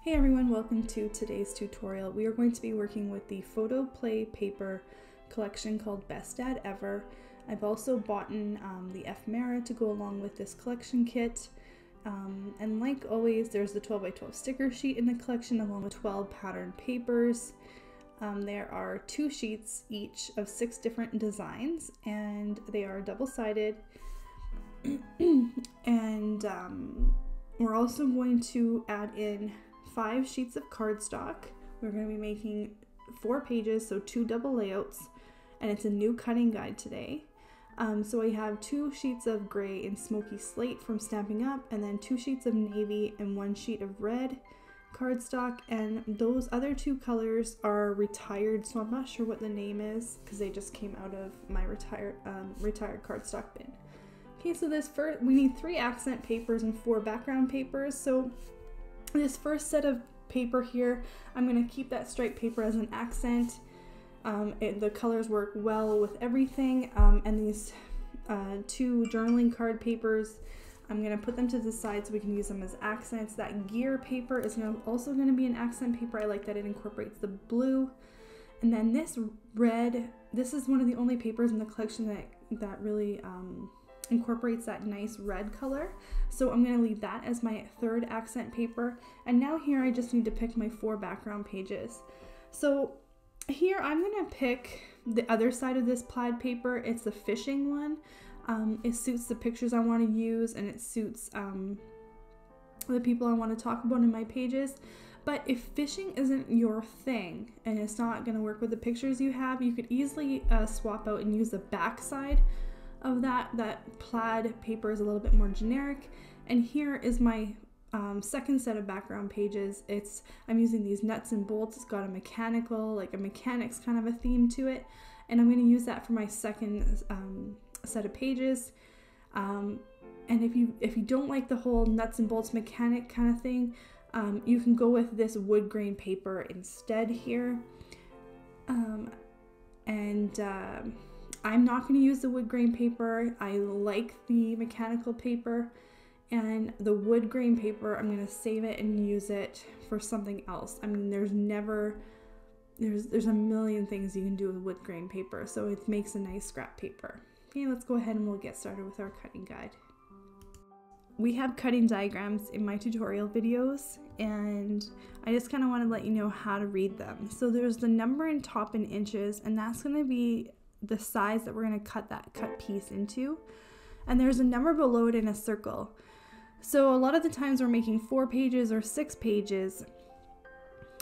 Hey everyone, welcome to today's tutorial. We are going to be working with the PhotoPlay paper collection called Best Dad Ever. I've also bought the ephemera to go along with this collection kit. And like always, there's the 12x12 sticker sheet in the collection along with 12 patterned papers. There are 2 sheets each of 6 different designs and they are double-sided. And we're also going to add in 5 sheets of cardstock. We're going to be making 4 pages, so 2 double layouts, and it's a new cutting guide today. So I have 2 sheets of gray in Smokey Slate from Stampin' Up, and then 2 sheets of navy and 1 sheet of red cardstock, and those other 2 colors are retired, so I'm not sure what the name is because they just came out of my retired cardstock bin. Okay, so we need 3 accent papers and 4 background papers. So this first set of paper here, I'm going to keep that striped paper as an accent. The colors work well with everything, and these 2 journaling card papers, I'm going to put them to the side so we can use them as accents. That gear paper is also going to be an accent paper. I like that it incorporates the blue. And then this red, this is one of the only papers in the collection that really incorporates that nice red color. So I'm going to leave that as my 3rd accent paper. And now here I just need to pick my 4 background pages. So here I'm going to pick the other side of this plaid paper. It's the fishing one. It suits the pictures I want to use, and it suits the people I want to talk about in my pages. But if fishing isn't your thing and it's not going to work with the pictures you have, you could easily swap out and use the back side of that plaid paper is a little bit more generic. And here is my 2nd set of background pages. I'm using these nuts and bolts. It's got a mechanics kind of a theme to it, and I'm going to use that for my 2nd set of pages. And if you don't like the whole nuts and bolts mechanic kind of thing, you can go with this wood grain paper instead here. I'm not going to use the wood grain paper. I like the mechanical paper, and the wood grain paper, I'm going to save it and use it for something else. I mean, there's a million things you can do with wood grain paper, so it makes a nice scrap paper. Okay, let's go ahead and we'll get started with our cutting guide. We have cutting diagrams in my tutorial videos, and I just kind of want to let you know how to read them. So there's the number in top in inches, and that's going to be the size that we're going to cut that cut piece into, and there's a number below it in a circle. So a lot of the times we're making 4 pages or 6 pages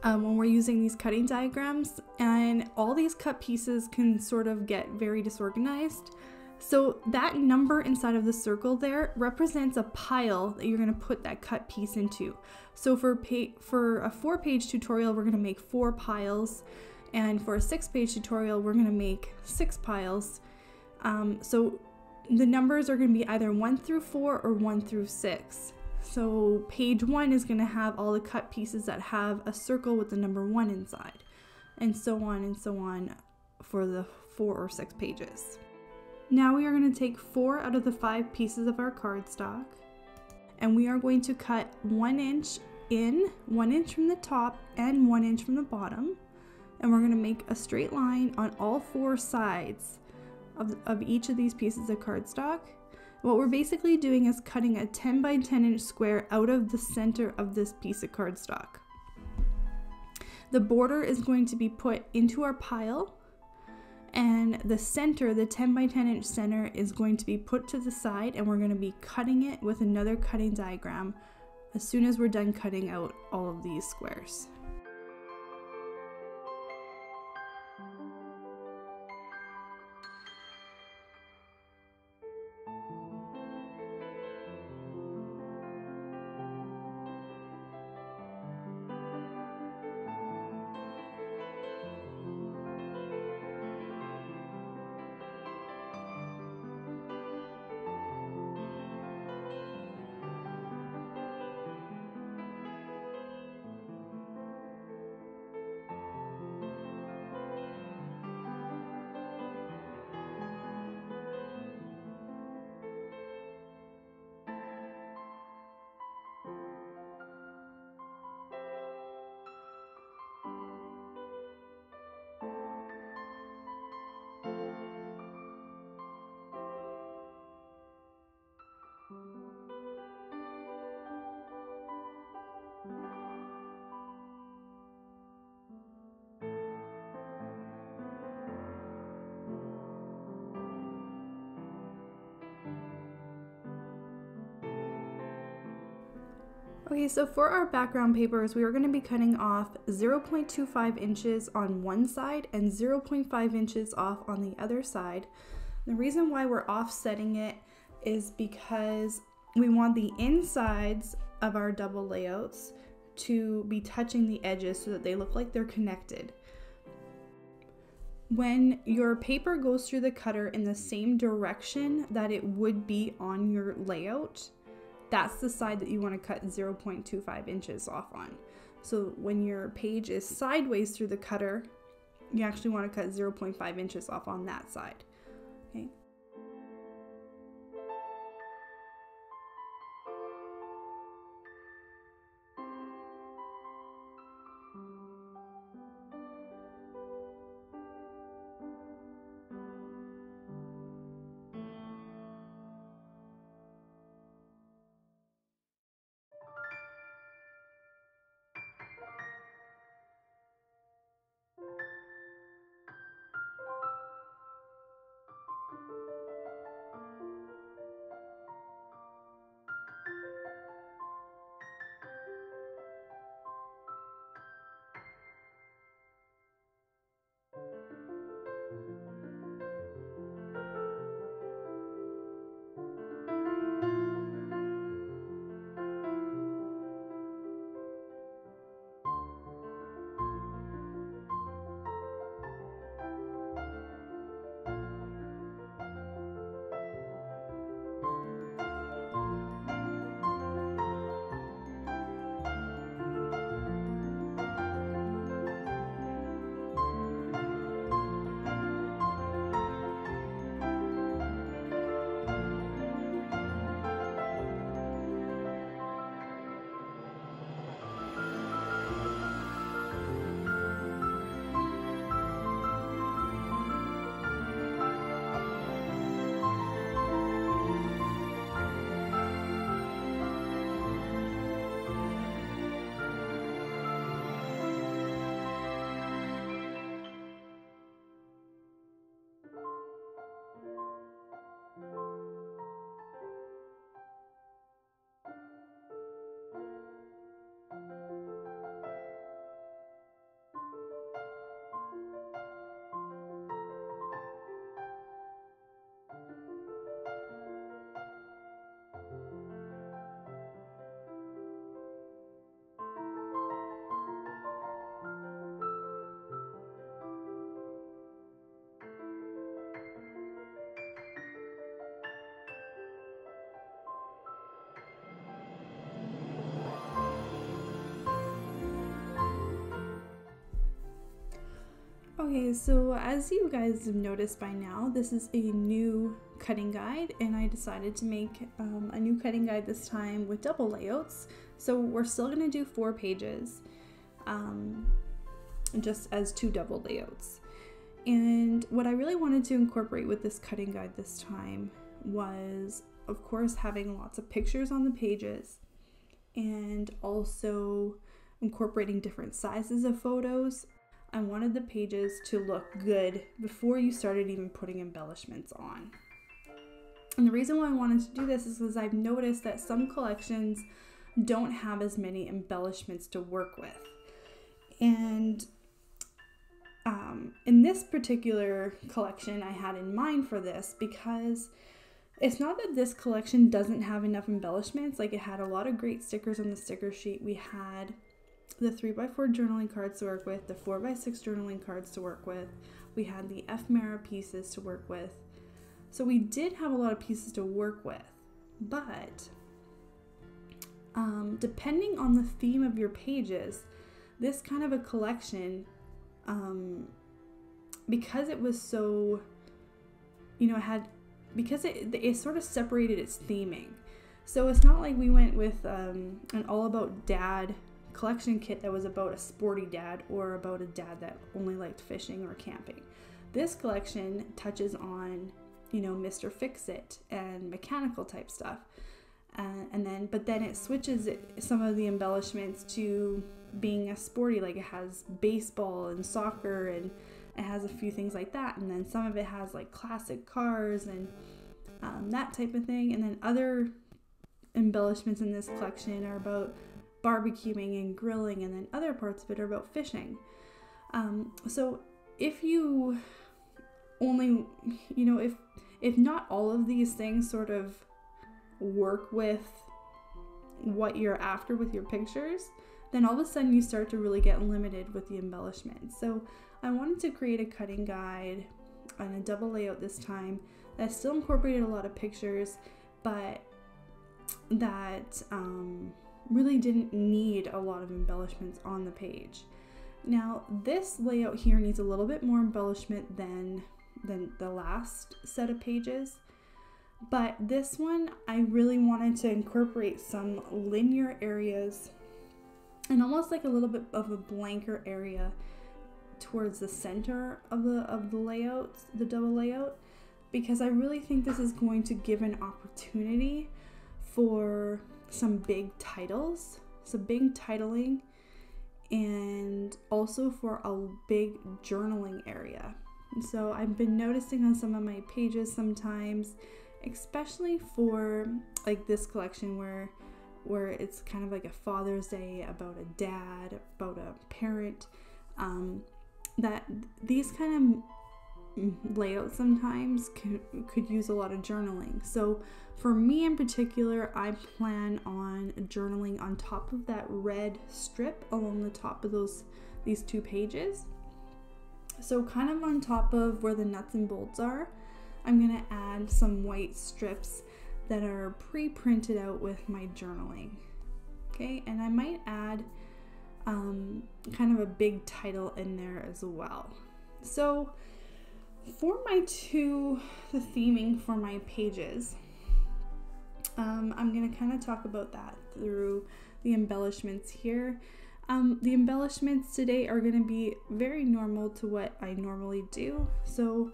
when we're using these cutting diagrams, and all these cut pieces can sort of get very disorganized. So that number inside of the circle there represents a pile that you're going to put that cut piece into. So for a 4-page tutorial, we're going to make 4 piles. And for a 6-page tutorial, we're going to make 6 piles. So the numbers are going to be either 1 through 4 or 1 through 6. So page 1 is going to have all the cut pieces that have a circle with the number 1 inside. And so on for the 4 or 6 pages. Now we are going to take 4 out of the 5 pieces of our cardstock. And we are going to cut 1 inch in, 1 inch from the top, and 1 inch from the bottom. And we're going to make a straight line on all 4 sides of each of these pieces of cardstock. What we're basically doing is cutting a 10 by 10 inch square out of the center of this piece of cardstock. The border is going to be put into our pile, and the center, the 10 by 10 inch center, is going to be put to the side, and we're going to be cutting it with another cutting diagram as soon as we're done cutting out all of these squares. Okay, so for our background papers, we are going to be cutting off 0.25 inches on one side and 0.5 inches off on the other side. The reason why we're offsetting it is because we want the insides of our double layouts to be touching the edges so that they look like they're connected. When your paper goes through the cutter in the same direction that it would be on your layout, that's the side that you want to cut 0.25 inches off on. So when your page is sideways through the cutter, you actually want to cut 0.5 inches off on that side. Okay. Okay, so as you guys have noticed by now, this is a new cutting guide, and I decided to make a new cutting guide this time with double layouts. So we're still going to do 4 pages, just as 2 double layouts. And what I really wanted to incorporate with this cutting guide this time was, of course, having lots of pictures on the pages, and also incorporating different sizes of photos. I wanted the pages to look good before you started even putting embellishments on. And the reason why I wanted to do this is because I've noticed that some collections don't have as many embellishments to work with. And in this particular collection, I had in mind for this because it's not that this collection doesn't have enough embellishments. Like, it had a lot of great stickers on the sticker sheet. We had the 3x4 journaling cards to work with, the 4x6 journaling cards to work with. We had the ephemera pieces to work with. So we did have a lot of pieces to work with, but depending on the theme of your pages, this kind of a collection, because it was so, you know, because it sort of separated its theming. So it's not like we went with an all about dad collection kit that was about a sporty dad or about a dad that only liked fishing or camping. This collection touches on, you know, Mr. Fix-It and mechanical type stuff, but then it switches some of the embellishments to being a sporty, like it has baseball and soccer, and it has a few things like that, and then some of it has like classic cars and that type of thing. And then other embellishments in this collection are about barbecuing and grilling, and then other parts of it are about fishing. So if you only, if not all of these things sort of work with what you're after with your pictures, then all of a sudden you start to really get limited with the embellishments. So I wanted to create a cutting guide on a double layout this time that still incorporated a lot of pictures, but that really didn't need a lot of embellishments on the page. Now this layout here needs a little bit more embellishment than the last set of pages, but this one I really wanted to incorporate some linear areas and almost like a little bit of a blanker area towards the center of the layout, the double layout, because I really think this is going to give an opportunity for some big titles, some big titling, and also for a big journaling area. So I've been noticing on some of my pages sometimes, especially for like this collection where it's kind of like a Father's Day, about a dad, about a parent, that these kind of layouts sometimes could use a lot of journaling. So for me in particular, I plan on journaling on top of that red strip along the top of these two pages. So kind of on top of where the nuts and bolts are, I'm gonna add some white strips that are pre-printed out with my journaling. Okay, and I might add kind of a big title in there as well. So for the theming for my pages, I'm gonna kind of talk about that through the embellishments here. The embellishments today are gonna be very normal to what I normally do. So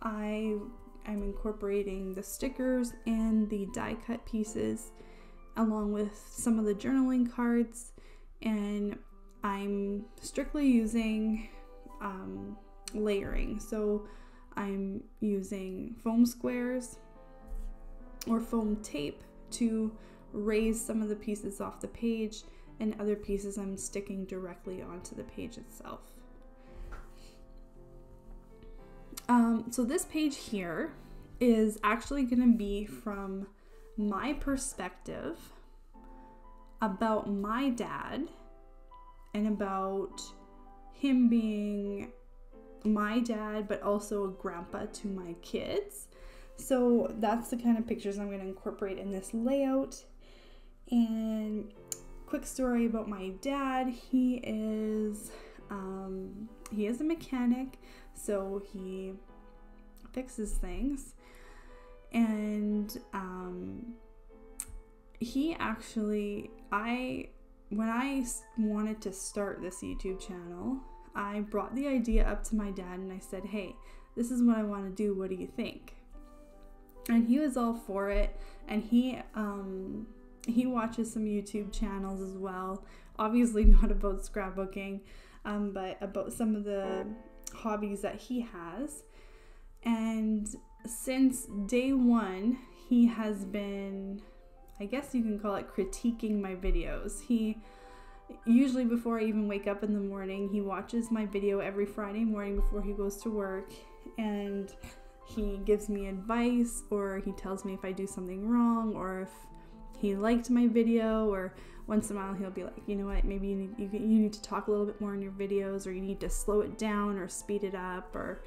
I'm incorporating the stickers and the die cut pieces along with some of the journaling cards, and I'm strictly using layering. So I'm using foam squares or foam tape to raise some of the pieces off the page, and other pieces I'm sticking directly onto the page itself. So this page here is actually going to be from my perspective about my dad and about him being my dad, but also a grandpa to my kids. So that's the kind of pictures I'm going to incorporate in this layout. And quick story about my dad: he is a mechanic, so he fixes things, and he actually, when I wanted to start this YouTube channel, I brought the idea up to my dad and I said, hey, this is what I want to do, what do you think? And he was all for it, and he watches some YouTube channels as well, obviously not about scrapbooking, but about some of the hobbies that he has. And since day one, he has been, I guess you can call it, critiquing my videos. He usually, before I even wake up in the morning, he watches my video every Friday morning before he goes to work, and he gives me advice, or he tells me if I do something wrong, or if he liked my video, or once in a while he'll be like, you know what, maybe you need to talk a little bit more in your videos, or you need to slow it down or speed it up, or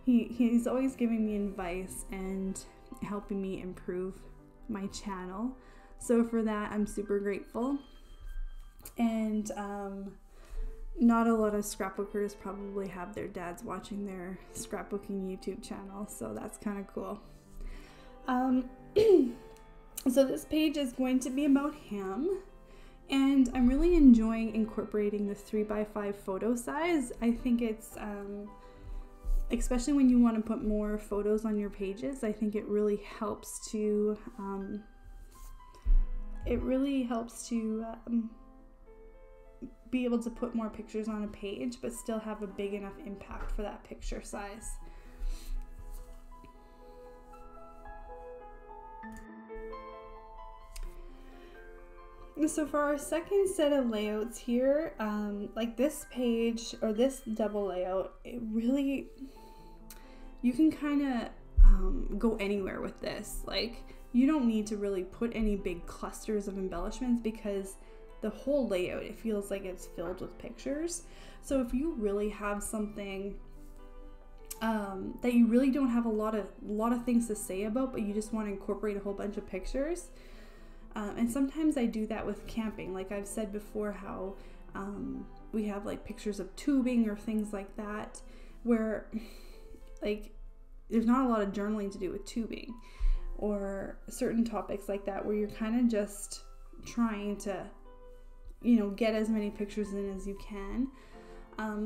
he's always giving me advice and helping me improve my channel. So for that, I'm super grateful. And not a lot of scrapbookers probably have their dads watching their scrapbooking YouTube channel, so that's kind of cool. So this page is going to be about him, and I'm really enjoying incorporating the 3x5 photo size. I think it's especially when you want to put more photos on your pages, I think it really helps to be able to put more pictures on a page but still have a big enough impact for that picture size. So for our second set of layouts here, like this page or this double layout, it really, you can kind of go anywhere with this. Like, you don't need to really put any big clusters of embellishments because the whole layout, it feels like it's filled with pictures. So if you really have something that you really don't have a lot of things to say about, but you just want to incorporate a whole bunch of pictures, and sometimes I do that with camping. Like I've said before, how we have like pictures of tubing or things like that, where like there's not a lot of journaling to do with tubing or certain topics like that, where you're kind of just trying to, you know, get as many pictures in as you can.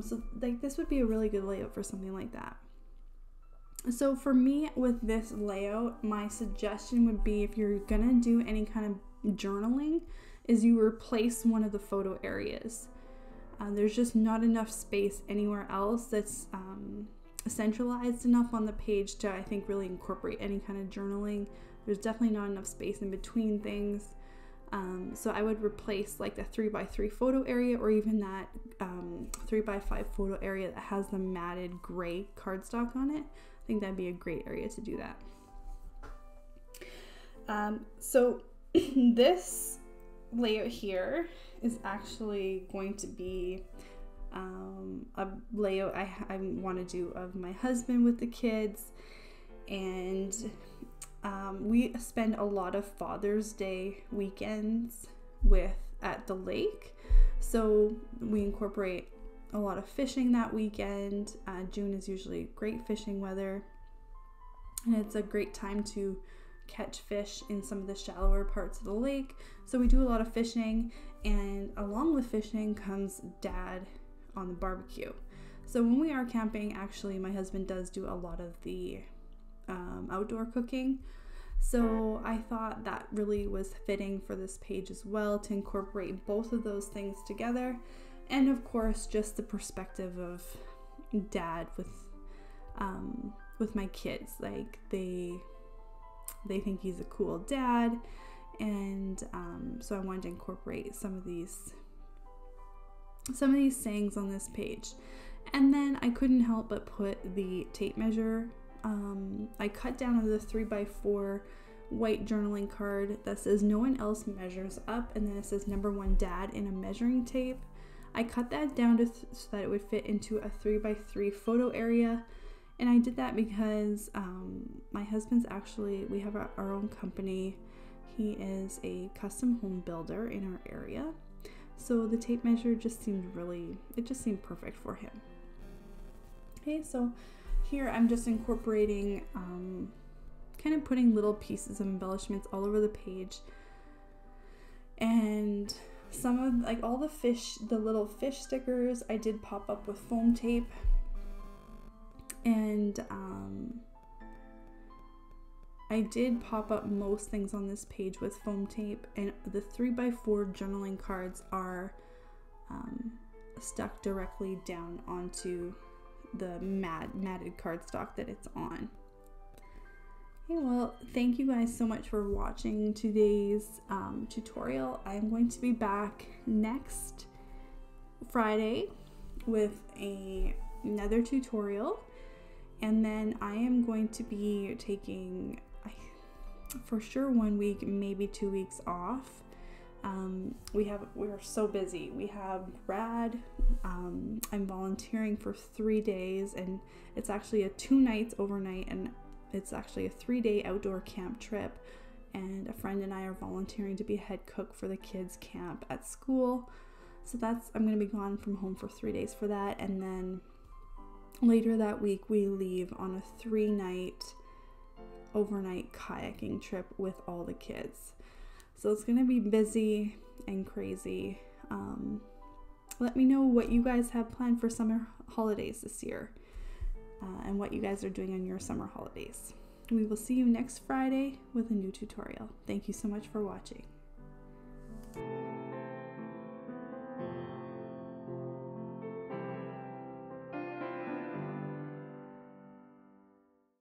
So like this would be a really good layout for something like that. So for me with this layout, my suggestion would be, if you're gonna do any kind of journaling, is you replace one of the photo areas. There's just not enough space anywhere else that's centralized enough on the page to, I think, really incorporate any kind of journaling. There's definitely not enough space in between things. So I would replace like the 3x3 photo area, or even that 3x5 photo area that has the matted gray cardstock on it. I think that'd be a great area to do that. So this layout here is actually going to be a layout I want to do of my husband with the kids, and we spend a lot of Father's Day weekends at the lake, so we incorporate a lot of fishing that weekend. June is usually great fishing weather, and it's a great time to catch fish in some of the shallower parts of the lake. So we do a lot of fishing, and along with fishing comes Dad on the barbecue. So when we are camping, actually my husband does do a lot of the outdoor cooking. So I thought that really was fitting for this page as well, to incorporate both of those things together. And of course, just the perspective of Dad with my kids. Like they think he's a cool dad, and so I wanted to incorporate some of these sayings on this page. And then I couldn't help but put the tape measure. I cut down the 3x4 white journaling card that says "No one else measures up," and then it says "Number 1 Dad" in a measuring tape. I cut that down so that it would fit into a 3x3 photo area. And I did that because my husband's actually, we have our own company. He is a custom home builder in our area. So the tape measure just seemed perfect for him. Okay, so here I'm just incorporating, kind of putting little pieces of embellishments all over the page. And some of, like all the little fish stickers I did pop up with foam tape. And I did pop up most things on this page with foam tape, and the 3x4 journaling cards are stuck directly down onto the matted cardstock that it's on. Okay, well, thank you guys so much for watching today's tutorial. I'm going to be back next Friday with another tutorial. And then I am going to be taking, for sure, 1 week, maybe 2 weeks off. We're so busy. We have grad. I'm volunteering for 3 days, and it's actually a 2 nights overnight, and it's actually a 3-day outdoor camp trip. And a friend and I are volunteering to be head cook for the kids' camp at school. So I'm going to be gone from home for 3 days for that, and then later that week, we leave on a 3-night overnight kayaking trip with all the kids. So it's going to be busy and crazy. Let me know what you guys have planned for summer holidays this year, and what you guys are doing on your summer holidays. We will see you next Friday with a new tutorial. Thank you so much for watching.